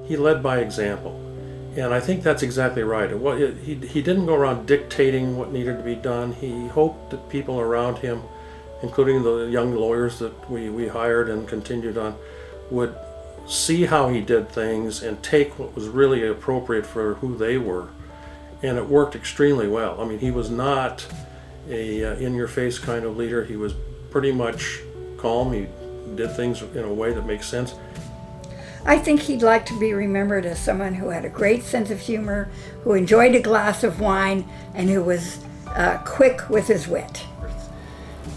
he led by example. And I think that's exactly right. He didn't go around dictating what needed to be done. He hoped that people around him, including the young lawyers that we hired and continued on, would see how he did things and take what was really appropriate for who they were. And it worked extremely well. I mean, he was not a in-your-face kind of leader. He was pretty much calm. He did things in a way that makes sense. I think he'd like to be remembered as someone who had a great sense of humor, who enjoyed a glass of wine, and who was quick with his wit.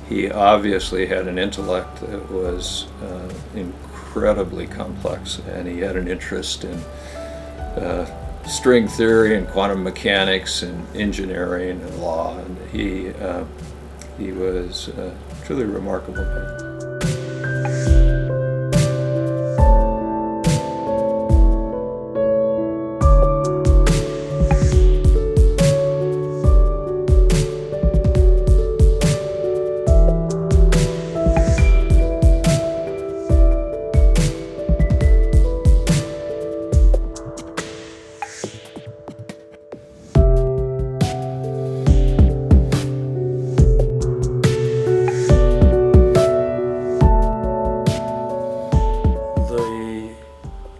He obviously had an intellect that was incredibly complex, and he had an interest in string theory and quantum mechanics and engineering and law, and he was truly remarkable.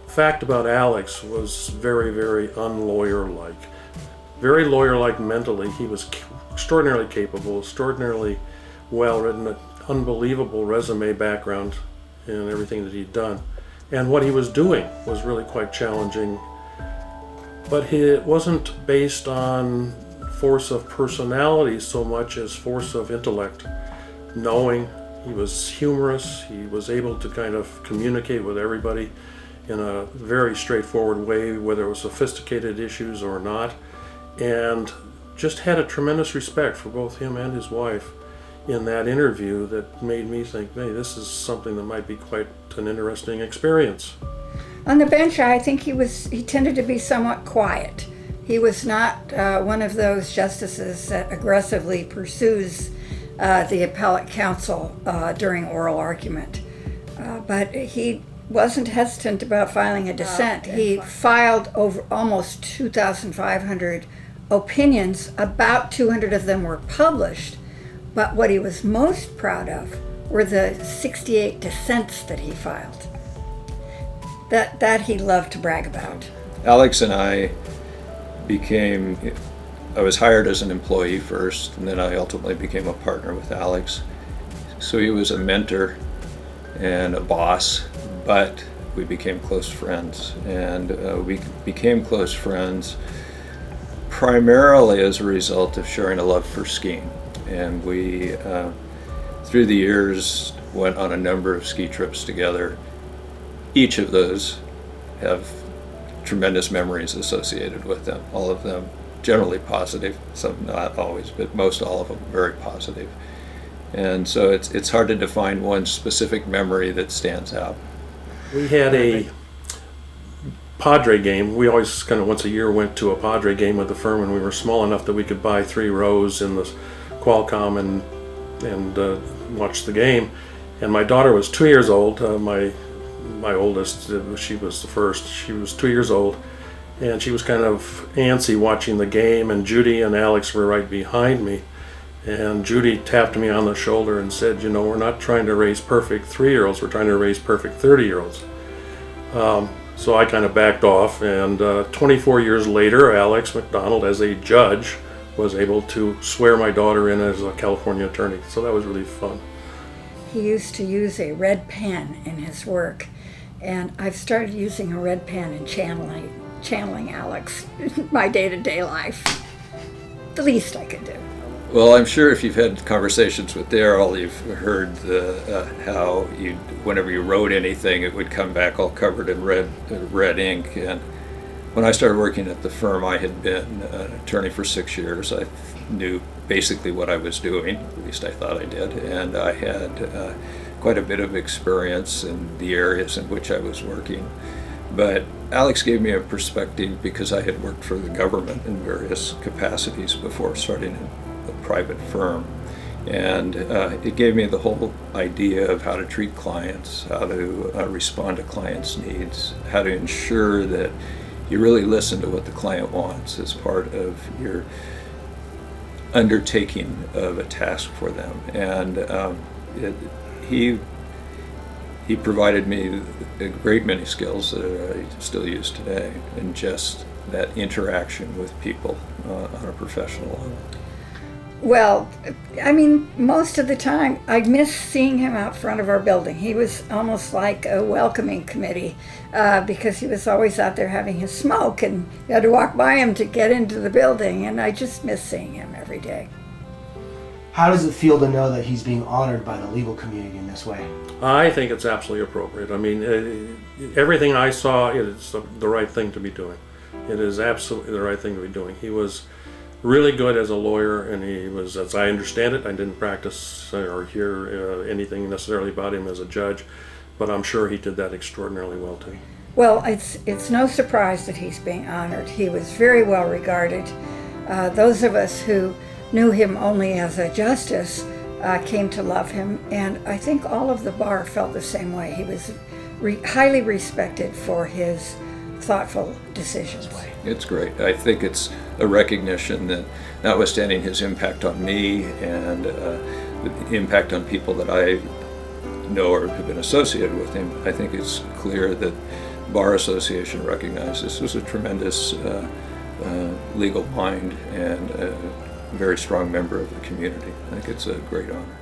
Fact about Alex was very, very unlawyer-like. Very lawyer-like mentally. He was extraordinarily capable, extraordinarily well-written, an unbelievable resume background in everything that he'd done. And what he was doing was really quite challenging. But it wasn't based on force of personality so much as force of intellect. Knowing, he was humorous, he was able to kind of communicate with everybody in a very straightforward way, whether it was sophisticated issues or not, and just had a tremendous respect for both him and his wife in that interview that made me think, hey, this is something that might be quite an interesting experience. On the bench, I think he tended to be somewhat quiet. He was not one of those justices that aggressively pursues the appellate counsel during oral argument, but he wasn't hesitant about filing a dissent. He filed over almost 2,500 opinions. About 200 of them were published, but what he was most proud of were the 68 dissents that he filed. That he loved to brag about. Alex and I was hired as an employee first, and then I ultimately became a partner with Alex. So he was a mentor and a boss, but we became close friends, and we became close friends primarily as a result of sharing a love for skiing. And we, through the years, went on a number of ski trips together. Each of those have tremendous memories associated with them, all of them generally positive, some not always, but most all of them very positive. And so it's hard to define one specific memory that stands out. We had a Padre game. We always kind of once a year went to a Padre game with the firm when we were small enough that we could buy 3 rows in the Qualcomm and watch the game. And my daughter was 2 years old. My oldest, she was the first. She was 2 years old, and she was kind of antsy watching the game. And Judy and Alex were right behind me. And Judy tapped me on the shoulder and said, we're not trying to raise perfect 3-year-olds, we're trying to raise perfect 30-year-olds. So I kind of backed off, and 24 years later, Alex McDonald, as a judge, was able to swear my daughter in as a California attorney. So that was really fun. He used to use a red pen in his work, and I've started using a red pen and channeling Alex in my day-to-day life. The least I could do. Well, I'm sure if you've had conversations with Darryl, you've heard how whenever you wrote anything, it would come back all covered in red ink. And when I started working at the firm, I had been an attorney for 6 years. I knew basically what I was doing, at least I thought I did, and I had quite a bit of experience in the areas in which I was working. But Alex gave me a perspective because I had worked for the government in various capacities before starting a private firm. And it gave me the whole idea of how to treat clients, how to respond to clients' needs, how to ensure that you really listen to what the client wants as part of your undertaking of a task for them. And he provided me a great many skills that I still use today, and just that interaction with people on a professional level. Well, I mean, most of the time, I miss seeing him out front of our building. He was almost like a welcoming committee because he was always out there having his smoke, and you had to walk by him to get into the building, and I just miss seeing him every day. How does it feel to know that he's being honored by the legal community in this way? I think it's absolutely appropriate. I mean, everything I saw, it's the right thing to be doing. It is absolutely the right thing to be doing. He was really good as a lawyer, and he was, as I understand it, I didn't practice or hear anything necessarily about him as a judge, but I'm sure he did that extraordinarily well too. Well, it's no surprise that he's being honored. He was very well regarded. Those of us who knew him only as a justice came to love him, and I think all of the bar felt the same way. He was highly respected for his thoughtful decisions. It's great. I think it's a recognition that, notwithstanding his impact on me and the impact on people that I know or have been associated with him, I think it's clear that Bar Association recognized this was a tremendous legal mind and a very strong member of the community. I think it's a great honor.